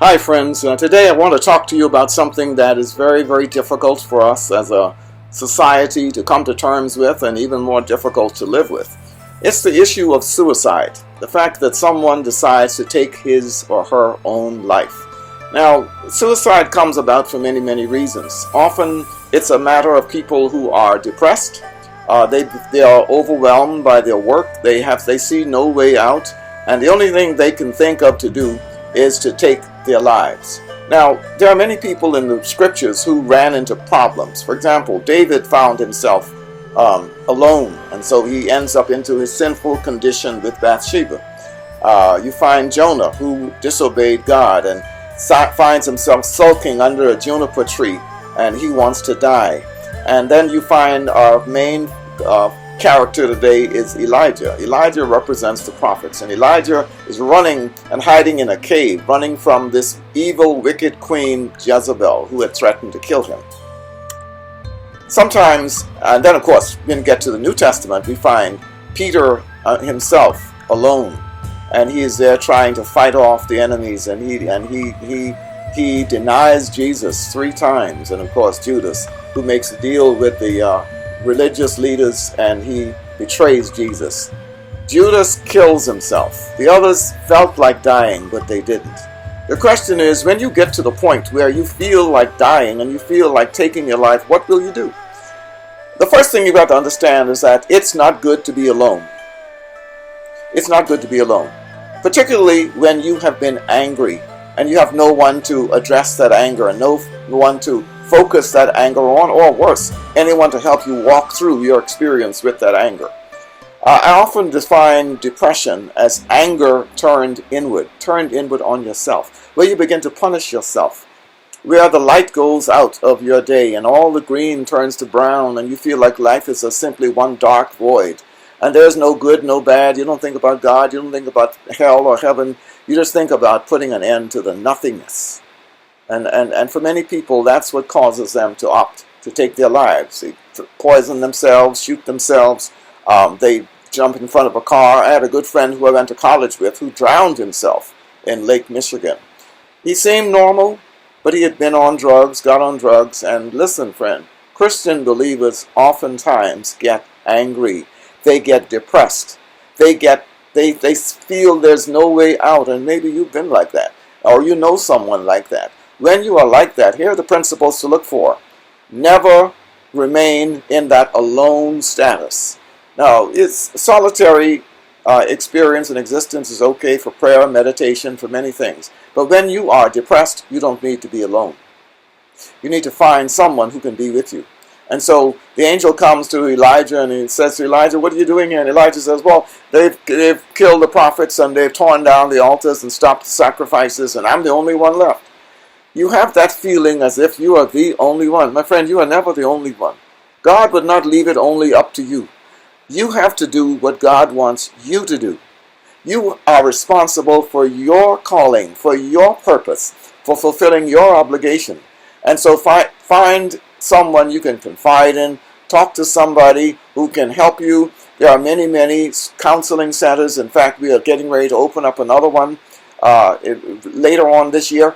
Hi friends, today I want to talk to you about something that is very, very difficult for us as a society to come to terms with and even more difficult to live with. It's the issue of suicide, the fact that someone decides to take his or her own life. Now, suicide comes about for many, many reasons. Often it's a matter of people who are depressed, they are overwhelmed by their work, they see no way out, and the only thing they can think of to do is to take their lives. Now, there are many people in the scriptures who ran into problems. For example, David found himself alone, and so he ends up into his sinful condition with Bathsheba. You find Jonah, who disobeyed God and finds himself sulking under a juniper tree, and he wants to die. And then you find our main character today is Elijah. Elijah represents the prophets, and Elijah is running and hiding in a cave, running from this evil, wicked queen Jezebel, who had threatened to kill him. Sometimes, and then of course, when we get to the New Testament, we find Peter himself alone, and he is there trying to fight off the enemies, and he denies Jesus 3 times, and of course Judas, who makes a deal with the religious leaders, and he betrays Jesus. Judas kills himself. The others felt like dying, but they didn't. The question is, when you get to the point where you feel like dying and you feel like taking your life, what will you do? The first thing you've got to understand is that it's not good to be alone. It's not good to be alone, particularly when you have been angry and you have no one to address that anger and no one to focus that anger on, or worse, anyone to help you walk through your experience with that anger. I often define depression as anger turned inward on yourself, where you begin to punish yourself, where the light goes out of your day and all the green turns to brown, and you feel like life is simply one dark void, and there's no good, no bad. You don't think about God, you don't think about hell or heaven, you just think about putting an end to the nothingness. And for many people, that's what causes them to opt to take their lives. They poison themselves, shoot themselves, they jump in front of a car. I had a good friend who I went to college with who drowned himself in Lake Michigan. He seemed normal, but he had been on drugs, got on drugs, and listen, friend, Christian believers oftentimes get angry. They get depressed. They feel there's no way out, and maybe you've been like that, or you know someone like that. When you are like that, here are the principles to look for. Never remain in that alone status. Now, it's solitary experience and existence is okay for prayer, meditation, for many things. But when you are depressed, you don't need to be alone. You need to find someone who can be with you. And so the angel comes to Elijah and he says to Elijah, "What are you doing here?" And Elijah says, "Well, they've killed the prophets and they've torn down the altars and stopped the sacrifices, and I'm the only one left." You have that feeling as if you are the only one. My friend, you are never the only one. God would not leave it only up to you. You have to do what God wants you to do. You are responsible for your calling, for your purpose, for fulfilling your obligation. And so find someone you can confide in, talk to somebody who can help you. There are many, many counseling centers. In fact, we are getting ready to open up another one later on this year,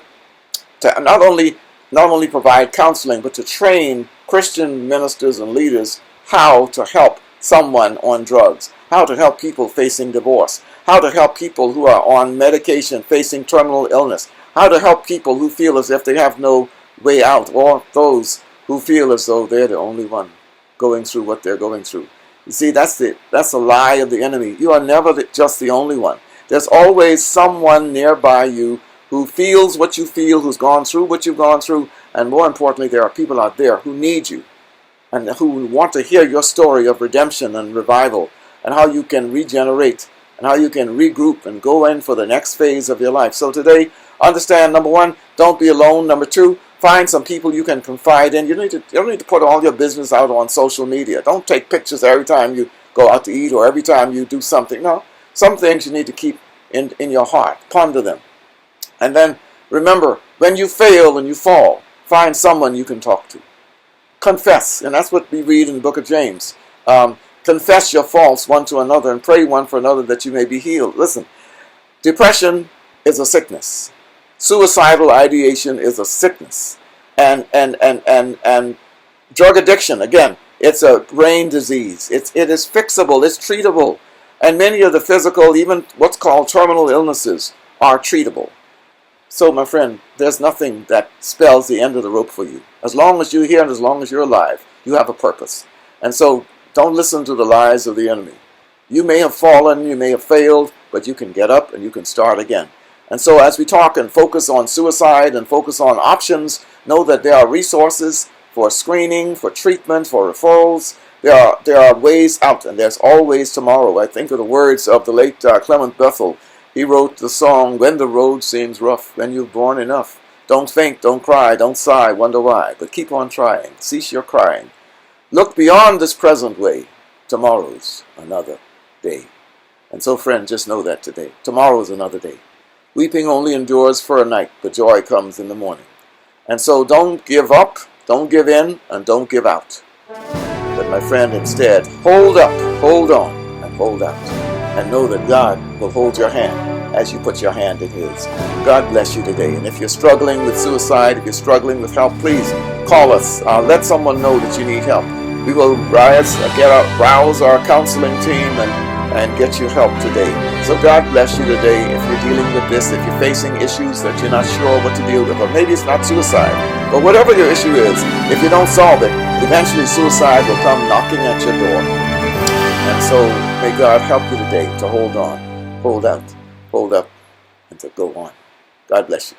to not only provide counseling, but to train Christian ministers and leaders how to help someone on drugs, how to help people facing divorce, how to help people who are on medication facing terminal illness, how to help people who feel as if they have no way out, or those who feel as though they're the only one going through what they're going through. You see, that's the lie of the enemy. You are never just the only one. There's always someone nearby you who feels what you feel, who's gone through what you've gone through, and more importantly, there are people out there who need you and who want to hear your story of redemption and revival and how you can regenerate and how you can regroup and go in for the next phase of your life. So today, understand, number 1, don't be alone. Number 2, find some people you can confide in. You don't need to put all your business out on social media. Don't take pictures every time you go out to eat or every time you do something. No, some things you need to keep in your heart. Ponder them. And then remember, when you fail and you fall, find someone you can talk to. Confess, and that's what we read in the book of James. Confess your faults one to another and pray one for another that you may be healed. Listen, depression is a sickness. Suicidal ideation is a sickness. And drug addiction, again, it's a brain disease. It is fixable, it's treatable. And many of the physical, even what's called terminal illnesses, are treatable. So, my friend, there's nothing that spells the end of the rope for you. As long as you're here and as long as you're alive, you have a purpose. And so, don't listen to the lies of the enemy. You may have fallen, you may have failed, but you can get up and you can start again. And so, as we talk and focus on suicide and focus on options, know that there are resources for screening, for treatment, for referrals. There are ways out, and there's always tomorrow. I think of the words of the late Clement Bethel. He wrote the song, "When the road seems rough, when you've borne enough. Don't faint, don't cry, don't sigh, wonder why, but keep on trying, cease your crying. Look beyond this present way, tomorrow's another day." And so, friend, just know that today. Tomorrow's another day. Weeping only endures for a night, but joy comes in the morning. And so don't give up, don't give in, and don't give out. But my friend, instead, hold up, hold on, and hold out. And know that God will hold your hand as you put your hand in His. God bless you today. And if you're struggling with suicide, if you're struggling with help, please call us. Let someone know that you need help. We will rouse our counseling team and get you help today. So God bless you today. If you're dealing with this, if you're facing issues that you're not sure what to deal with, or maybe it's not suicide, but whatever your issue is, if you don't solve it, eventually suicide will come knocking at your door. And so may God help you today to hold on, hold out, hold up, and to go on. God bless you.